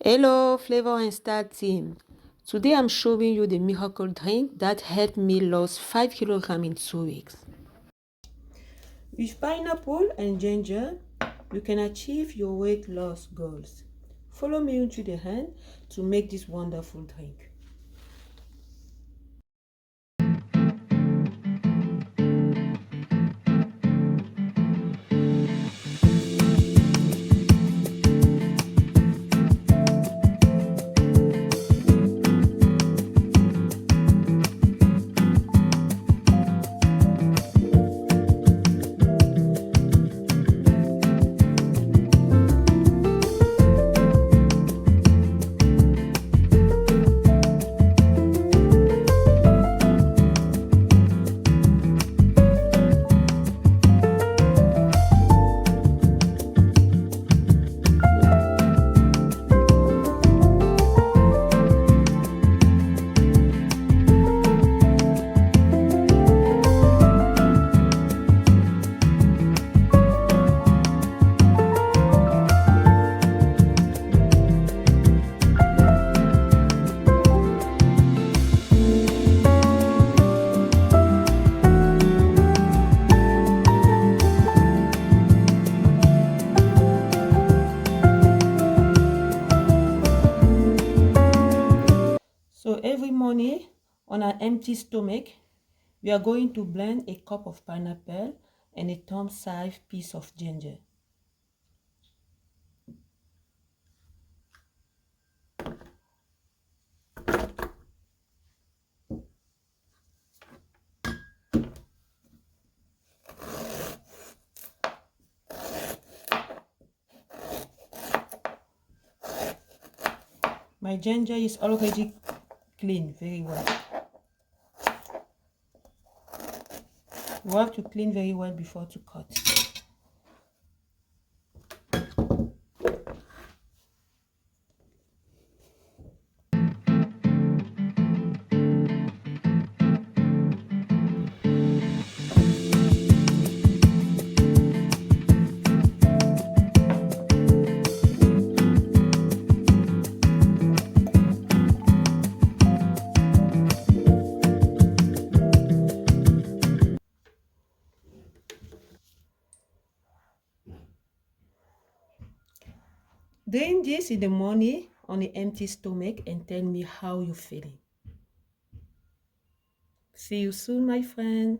Hello, Flavor and Style team. Today I'm showing you the miracle drink that helped me lose 5 kilograms in 2 weeks. With pineapple and ginger, you can achieve your weight loss goals. Follow me into the hand to make this wonderful drink. So every morning on an empty stomach, we are going to blend a cup of pineapple and a thumb-sized piece of ginger. My ginger is already clean very well. You have to clean very well before to cut. Drink this in the morning on an empty stomach and tell me how you're feeling. See you soon, my friend.